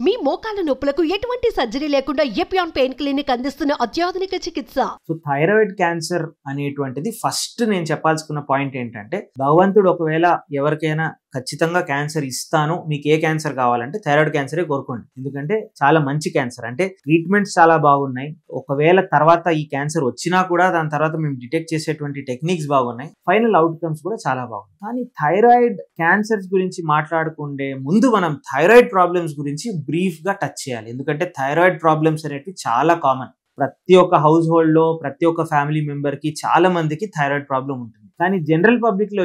మీ మోకాల నొప్పులకు ఎటువంటి సర్జరీ లేకుండా ఎపియాన్ పెయిన్ క్లినిక్ అందిస్తున్న అత్యాధునిక చికిత్స. సో థైరాయిడ్ క్యాన్సర్ అనేటువంటిది ఫస్ట్ నేను చెప్పాల్సుకున్న పాయింట్ ఏంటంటే, భగవంతుడు ఒకవేళ ఎవరికైనా ఖచ్చితంగా క్యాన్సర్ ఇస్తాను, మీకు ఏ క్యాన్సర్ కావాలంటే థైరాయిడ్ క్యాన్సరే కోరుకోండి. ఎందుకంటే చాలా మంచి క్యాన్సర్, అంటే ట్రీట్మెంట్స్ చాలా బాగున్నాయి. ఒకవేళ తర్వాత ఈ క్యాన్సర్ వచ్చినా కూడా దాని తర్వాత మేము డిటెక్ట్ చేసేటువంటి టెక్నిక్స్ బాగున్నాయి, ఫైనల్ అవుట్కమ్స్ కూడా చాలా బాగున్నాయి. కానీ థైరాయిడ్ క్యాన్సర్స్ గురించి మాట్లాడుకుంటే ముందు మనం థైరాయిడ్ ప్రాబ్లమ్స్ గురించి బ్రీఫ్ గా టచ్ చేయాలి. ఎందుకంటే థైరాయిడ్ ప్రాబ్లమ్స్ అనేవి చాలా కామన్. ప్రతి ఒక్క హౌస్ హోల్డ్ లో ప్రతి ఒక్క ఫ్యామిలీ మెంబర్ కి చాలా మందికి థైరాయిడ్ ప్రాబ్లం ఉంటుంది. కానీ జనరల్ పబ్లిక్ లో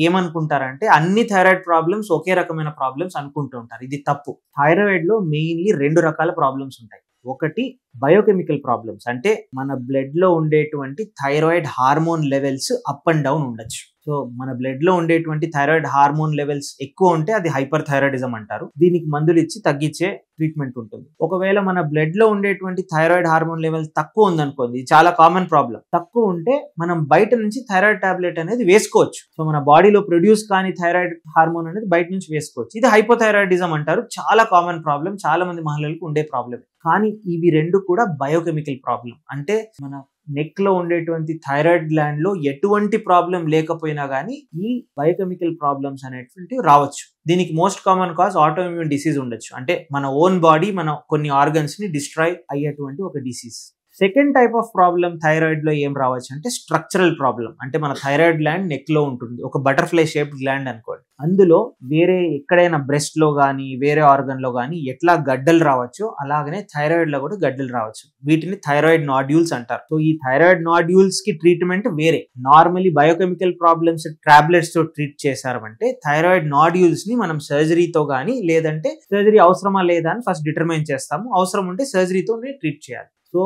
ఏమనుకుంటారంటే అన్ని థైరాయిడ్ ప్రాబ్లమ్స్ ఒకే రకమైన ప్రాబ్లమ్స్ అనుకుంటూ ఉంటారు. ఇది తప్పు. థైరాయిడ్ లో మెయిన్లీ 2 రకాల ప్రాబ్లమ్స్ ఉంటాయి. ఒకటి బయోకెమికల్ ప్రాబ్లమ్స్, అంటే మన బ్లడ్ లో ఉండేటువంటి thyroid hormone levels up and down ఉండొచ్చు. సో మన బ్లడ్ లో ఉండేటువంటి థైరాయిడ్ హార్మోన్ లెవెల్స్ ఎక్కువ ఉంటే అది హైపర్ థైరాయిడిజం అంటారు. దీనికి మందులు ఇచ్చి తగ్గించే ట్రీట్మెంట్ ఉంటుంది. ఒకవేళ మన బ్లడ్ లో ఉండేటువంటి థైరాయిడ్ హార్మోన్ లెవెల్స్ తక్కువ ఉందనుకోండి, చాలా కామన్ ప్రాబ్లం. తక్కువ ఉంటే మనం బయట నుంచి థైరాయిడ్ టాబ్లెట్ అనేది వేసుకోవచ్చు. సో మన బాడీలో ప్రొడ్యూస్ కాని థైరాయిడ్ హార్మోన్ అనేది బయట నుంచి వేసుకోవచ్చు. ఇది హైపోథైరాయిడిజం అంటారు. చాలా కామన్ ప్రాబ్లం, చాలా మంది మహిళలకు ఉండే ప్రాబ్లం. కానీ ఇవి 2 కూడా బయోకెమికల్ ప్రాబ్లం. అంటే మన నెక్ లో ఉండేటువంటి థైరాయిడ్ గ్లాండ్ లో ఎటువంటి ప్రాబ్లం లేకపోయినా కానీ ఈ బయోకెమికల్ ప్రాబ్లమ్స్ అనేటువంటివి రావచ్చు. దీనికి most common cause autoimmune disease ఉండొచ్చు. అంటే మన ఓన్ బాడీ మన కొన్ని ఆర్గన్స్ ని డిస్ట్రాయ్ అయ్యేటువంటి ఒక disease. Second type of problem thyroid లో ఏం రావచ్చు అంటే స్ట్రక్చరల్ ప్రాబ్లం. అంటే మన థైరాయిడ్ గ్లాండ్ నెక్ లో ఉంటుంది, ఒక బటర్ఫ్లై షేప్డ్ గ్లాండ్ అనుకోండి. అందులో వేరే ఎక్కడైనా బ్రెస్ట్ లో గానీ వేరే ఆర్గన్ లో గానీ ఎట్లా గడ్డలు రావచ్చో అలాగనే థైరాయిడ్ లో కూడా గడ్డలు రావచ్చు. వీటిని థైరాయిడ్ నాడ్యూల్స్ అంటారు. సో ఈ థైరాయిడ్ నాడ్యూల్స్ కి ట్రీట్మెంట్ వేరే. నార్మల్లీ బయోకెమికల్ ప్రాబ్లమ్స్ టాబ్లెట్స్ తో ట్రీట్ చేశారంటే థైరాయిడ్ నాడ్యూల్స్ ని మనం సర్జరీతో గానీ లేదంటే సర్జరీ అవసరమా లేదా అని ఫస్ట్ డిటర్మైన్ చేస్తాము. అవసరం ఉంటే సర్జరీతోనే ట్రీట్ చేయాలి. సో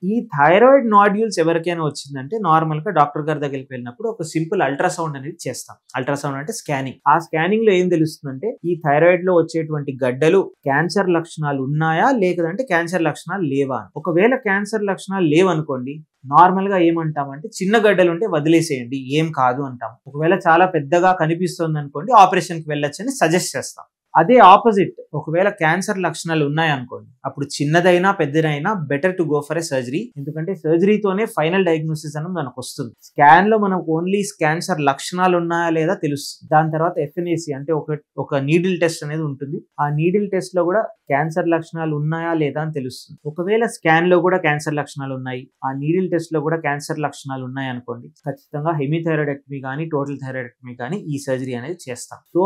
ఈ థైరాయిడ్ నాడ్యూల్స్ ఎవరికైనా వచ్చిందంటే నార్మల్ గా డాక్టర్ గారి దగ్గరికి వెళ్ళినప్పుడు ఒక సింపుల్ అల్ట్రాసౌండ్ అనేది చేస్తాం. అల్ట్రాసౌండ్ అంటే స్కానింగ్. ఆ స్కానింగ్ లో ఏం తెలుస్తుందంటే ఈ థైరాయిడ్ లో వచ్చేటువంటి గడ్డలు క్యాన్సర్ లక్షణాలు ఉన్నాయా లేదంటే క్యాన్సర్ లక్షణాలు లేవా. ఒకవేళ క్యాన్సర్ లక్షణాలు లేవనుకోండి, నార్మల్ గా ఏమంటామంటే చిన్న గడ్డలు ఉంటే వదిలేసేయండి, ఏం కాదు అంటాం. ఒకవేళ చాలా పెద్దగా కనిపిస్తుంది అనుకోండి, ఆపరేషన్ కి వెళ్ళొచ్చని సజెస్ట్ చేస్తాం. అదే ఆపోజిట్, ఒకవేళ క్యాన్సర్ లక్షణాలు ఉన్నాయనుకోండి, అప్పుడు చిన్నదైనా పెద్దదైనా better to go for a surgery. ఎందుకంటే సర్జరీతోనే ఫైనల్ డయాగ్నోసిస్ అనేది మనకు వస్తుంది. స్కాన్ లో మనకు ఓన్లీ క్యాన్సర్ లక్షణాలు ఉన్నాయా లేదా తెలుస్తుంది. దాని తర్వాత FNAC అంటే ఒక నీడిల్ టెస్ట్ అనేది ఉంటుంది. ఆ నీడిల్ టెస్ట్ లో కూడా క్యాన్సర్ లక్షణాలు ఉన్నాయా లేదా అని తెలుస్తుంది. ఒకవేళ స్కాన్ లో కూడా క్యాన్సర్ లక్షణాలు ఉన్నాయి, ఆ నీడిల్ టెస్ట్ లో కూడా క్యాన్సర్ లక్షణాలు ఉన్నాయి అనుకోండి, ఖచ్చితంగా హెమీథైరాయిడెక్టమీ కానీ టోటల్ థైరాయిడెక్టమీ కానీ ఈ సర్జరీ అనేది చేస్తాం. సో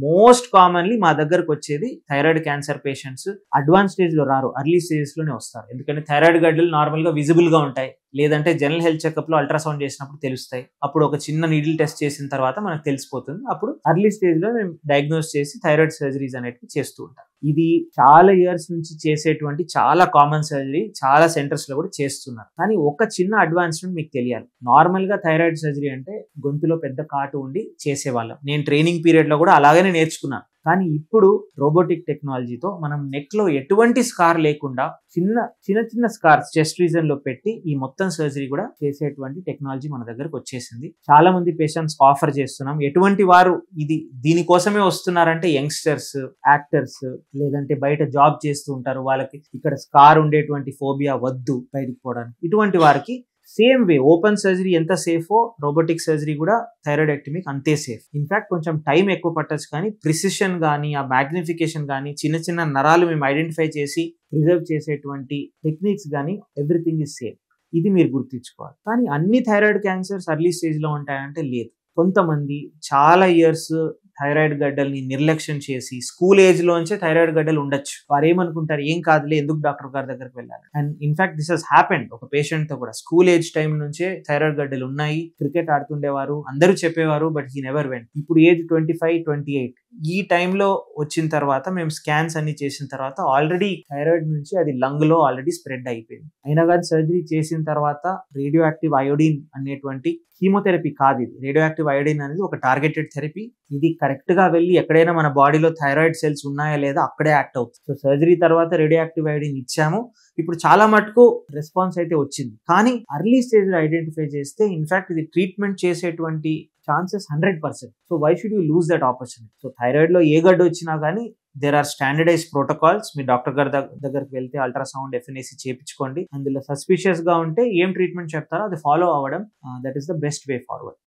మోస్ట్ కామన్లీ మా దగ్గరకు వచ్చేది thyroid cancer patients advance stage లో రారు, అర్లీ స్టేజెస్ లోనే వస్తారు. ఎందుకంటే థైరాయిడ్ గడ్డలు నార్మల్ గా విజిబుల్ గా ఉంటాయి, లేదంటే జనరల్ హెల్త్ చెకప్ లో అల్ట్రాసౌండ్ చేసినప్పుడు తెలుస్తాయి. అప్పుడు ఒక చిన్న నీడిల్ టెస్ట్ చేసిన తర్వాత మనకు తెలిసిపోతుంది. అప్పుడు అర్లీ స్టేజ్ లో మేము డయాగ్నోస్ చేసి థైరాయిడ్ సర్జరీస్ అనేవి చేస్తూ ఉంటాం. ఇది చాలా ఇయర్స్ నుంచి చేసేటువంటి చాలా కామన్ సర్జరీ, చాలా సెంటర్స్ లో కూడా చేస్తున్నారు. కానీ ఒక చిన్న అడ్వాన్స్మెంట్ మీకు తెలియాలి. నార్మల్ గా థైరాయిడ్ సర్జరీ అంటే గొంతులో పెద్ద కాటు ఉండి చేసేవాళ్ళం. నేను ట్రైనింగ్ పీరియడ్ లో కూడా అలాగనే నేర్చుకున్నాను. కానీ ఇప్పుడు రోబోటిక్ టెక్నాలజీతో మనం నెక్ లో ఎటువంటి స్కార్ లేకుండా చిన్న స్కార్స్ చెస్ట్ రీజన్ లో పెట్టి ఈ మొత్తం సర్జరీ కూడా చేసేటువంటి టెక్నాలజీ మన దగ్గరకు వచ్చేసింది. చాలా మంది పేషెంట్స్ ఆఫర్ చేస్తున్నాం. ఎటువంటి వారు దీనికోసమే వస్తున్నారంటే యంగ్స్టర్స్, యాక్టర్స్, లేదంటే బయట జాబ్ చేస్తూ ఉంటారు, వాళ్ళకి ఇక్కడ స్కార్ ఉండేటువంటి ఫోబియా వద్దు బయటికి పోవడానికి. ఇటువంటి వారికి సేమ్ వే ఓపెన్ సర్జరీ ఎంత సేఫో రోబోటిక్ సర్జరీ కూడా థైరాయిడెక్టమీకి అంతే సేఫ్. ఇన్ఫాక్ట్ కొంచెం టైం ఎక్కువ పట్టచ్చు, కానీ ప్రిసిషన్ కానీ ఆ మ్యాగ్నిఫికేషన్ కానీ చిన్న నరాలు మేము ఐడెంటిఫై చేసి ప్రిజర్వ్ చేసేటువంటి టెక్నిక్స్ కానీ ఎవ్రీథింగ్ ఇస్ సేఫ్. ఇది మీరు గుర్తించుకోవాలి. కానీ అన్ని థైరాయిడ్ క్యాన్సర్స్ అర్లీ స్టేజ్ లో ఉంటాయంటే లేదు. కొంతమంది చాలా ఇయర్స్ థైరాయిడ్ గడ్డల్ని నిర్లక్ష్యం చేసి స్కూల్ ఏజ్ లోంచే థైరాయిడ్ గడ్డలు ఉండొచ్చు. వారు ఏమనుకుంటారు, ఏం కాదులే, ఎందుకు డాక్టర్ గారి దగ్గరికి వెళ్ళాలి. And in fact this has happened. ఒక పేషెంట్ తో కూడా స్కూల్ ఏజ్ టైం నుంచే థైరాయిడ్ గడ్డలు ఉన్నాయి, క్రికెట్ ఆడుతుండేవారు, అందరూ చెప్పేవారు, బట్ హీ నెవర్ వెంట్. ఇప్పుడు ఏజ్ 25, 28 ఈ టైంలో వచ్చిన తర్వాత మేము స్కాన్స్ అన్ని చేసిన తర్వాత ఆల్రెడీ థైరాయిడ్ నుంచి అది లంగ్ లో ఆల్రెడీ స్ప్రెడ్ అయిపోయింది. అయినా కానీ సర్జరీ చేసిన తర్వాత రేడియో యాక్టివ్ అయోడిన్ అనేటువంటి కీమోథెరపీ కాదు ఇది. రేడియో యాక్టివ్ అయోడిన్ అనేది ఒక టార్గెటెడ్ థెరపీ. ఇది కరెక్ట్ గా వెళ్ళి ఎక్కడైనా మన బాడీలో థైరాయిడ్ సెల్స్ ఉన్నాయా లేదా అక్కడే యాక్ట్ అవుతుంది. సో సర్జరీ తర్వాత రేడియో యాక్టివ్ అయోడిన్ ఇచ్చాము. ఇప్పుడు చాలా మటుకు రెస్పాన్స్ అయితే వచ్చింది. కానీ అర్లీ స్టేజ్ లో ఐడెంటిఫై చేస్తే ఇన్ఫాక్ట్ ఇది ట్రీట్మెంట్ చేసేటువంటి chances 100%. So why should you lose that opportunity? So thyroid లో ఏ గడ్డ వచ్చినా కానీ దేర్ ఆర్ స్టాండర్డైజ్ ప్రోటోకాల్స్. మీ డాక్టర్ గారి దగ్గరికి వెళ్తే అల్ట్రాసౌండ్ FNAC చేయించుకోండి. అందులో సస్పిషియస్ గా ఉంటే ఏం ట్రీట్మెంట్ చెప్తారో అది ఫాలో అవ్వడం, that is the best way forward.